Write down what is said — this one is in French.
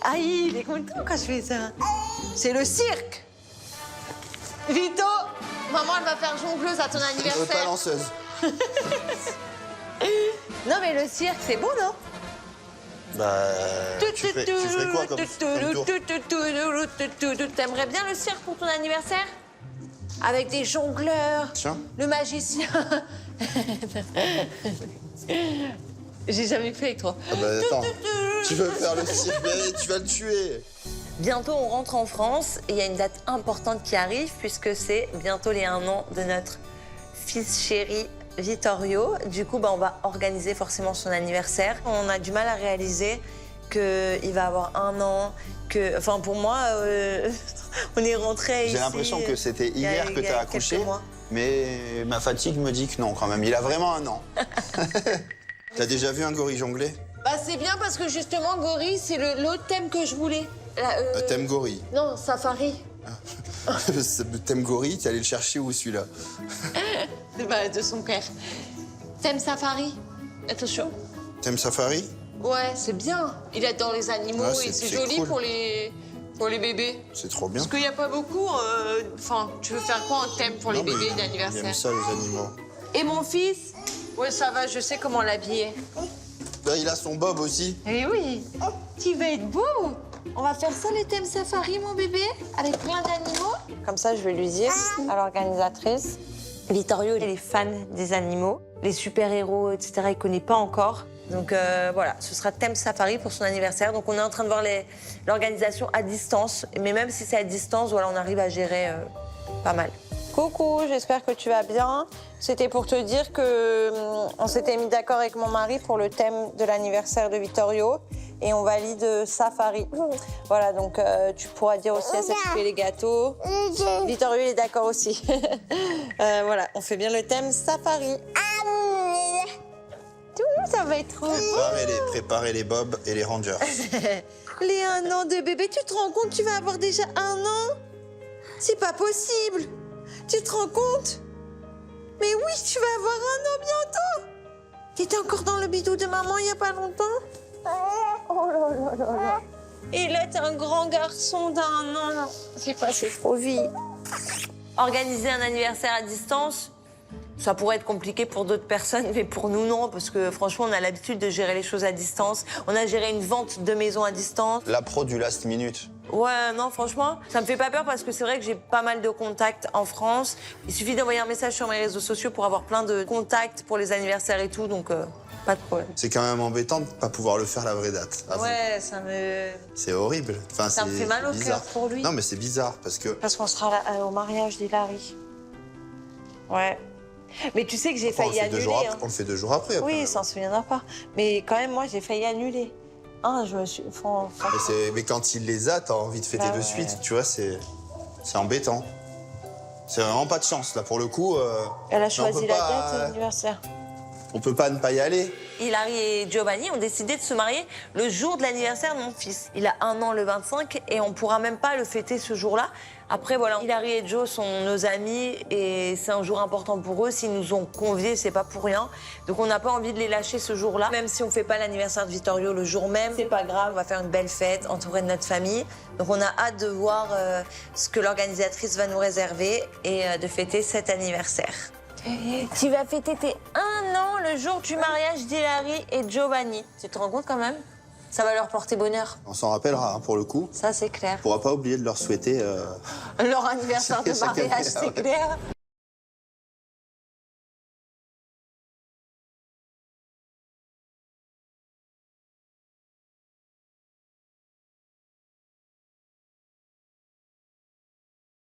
Ah, il est content quand je fais ça. C'est le cirque. Vito, maman, elle va faire jongleuse à ton Pas anniversaire. lanceuse. Non, mais le cirque, c'est beau, non? Bah, tu ferais quoi comme tour? T'aimerais bien le cirque pour ton anniversaire? Avec des jongleurs, Tiens. le magicien. J'ai jamais fait avec toi. Ah bah attends, tu veux faire le cirque, mais tu vas le tuer. Bientôt, on rentre en France et il y a une date importante qui arrive puisque c'est bientôt les 1 an de notre fils chéri Vittorio. Du coup, on va organiser forcément son anniversaire. On a du mal à réaliser qu'il va avoir 1 an, que... Enfin, pour moi, on est rentré ici... J'ai l'impression que c'était hier que t'as accouché, mais ma fatigue me dit que non quand même. Il a vraiment 1 an. T'as déjà vu un gorille jongler? Bah, c'est bien parce que justement, gorille, c'est l'autre thème que je voulais. Thème gorille. Non, safari. Le thème gorille, t'es allé le chercher où celui-là? Bah, de son père. Thème safari. Attention. Thème safari? Ouais, c'est bien. Il adore les animaux et c'est joli cool. pour les bébés. C'est trop bien. Parce qu'il n'y a pas beaucoup... Enfin, tu veux faire quoi en thème pour les bébés Il d'anniversaire? aime ça, les animaux. Et mon fils? Ouais, ça va, je sais comment l'habiller. Là, il a son bob aussi. Eh oui, tu vas être beau. On va faire ça, les thèmes safari, mon bébé, avec plein d'animaux. Comme ça, je vais lui dire à l'organisatrice. Vittorio, il est fan des animaux. Les super-héros, etc., il ne connaît pas encore. Donc voilà, ce sera thème safari pour son anniversaire. Donc on est en train de voir l'organisation à distance. Mais même si c'est à distance, voilà, on arrive à gérer pas mal. Coucou, j'espère que tu vas bien. C'était pour te dire que on s'était mis d'accord avec mon mari pour le thème de l'anniversaire de Vittorio et on valide safari. Voilà, donc tu pourras dire aussi à celle qui fait les gâteaux. Vittorio, il est d'accord aussi. Voilà, on fait bien le thème safari. Tout, ça va être trop beau. Préparez les bobs et les rangers. Les 1 an de bébé, tu te rends compte, tu vas avoir déjà 1 an? C'est pas possible. Tu te rends compte? Mais oui, tu vas avoir 1 an bientôt. T'étais encore dans le bidou de maman il y a pas longtemps? Oh là là là là. Et là, t'es un grand garçon d'1 an. C'est passé trop vite. Organiser un anniversaire à distance, ça pourrait être compliqué pour d'autres personnes, mais pour nous, non, parce que franchement, on a l'habitude de gérer les choses à distance. On a géré une vente de maison à distance. La pro du last minute. Ouais, non, franchement, ça me fait pas peur parce que c'est vrai que j'ai pas mal de contacts en France. Il suffit d'envoyer un message sur mes réseaux sociaux pour avoir plein de contacts pour les anniversaires et tout, donc pas de problème. C'est quand même embêtant de pas pouvoir le faire la vraie date. Ouais, ça me... C'est horrible. Enfin, Ça me fait mal au cœur pour lui. Non, mais c'est bizarre parce que... Parce qu'on sera là, au mariage d'Hilary. Ouais. Mais tu sais que j'ai failli annuler. On le fait 2 jours après. Oui, ça s'en souviendra pas. Mais quand même, moi, j'ai failli annuler. Ah, je me suis... Mais quand il les a, t'as envie de fêter de suite. Tu vois, c'est embêtant. C'est vraiment pas de chance, là, pour le coup. Elle a choisi la date de l'anniversaire. On peut pas ne pas y aller. Hilary et Giovanni ont décidé de se marier le jour de l'anniversaire de mon fils. Il a 1 an le 25 et on pourra même pas le fêter ce jour-là. Après, voilà, Hilary et Joe sont nos amis et c'est un jour important pour eux. S'ils nous ont conviés, c'est pas pour rien. Donc on n'a pas envie de les lâcher ce jour-là. Même si on fait pas l'anniversaire de Vittorio le jour même, c'est pas grave. On va faire une belle fête entourée de notre famille. Donc on a hâte de voir ce que l'organisatrice va nous réserver et de fêter cet anniversaire. Tu vas fêter tes 1 an le jour du mariage d'Hilary et Giovanni. Tu te rends compte quand même? Ça va leur porter bonheur. On s'en rappellera, hein, pour le coup. Ça, c'est clair. On pourra pas oublier de leur souhaiter... Leur anniversaire de mariage, c'est clair.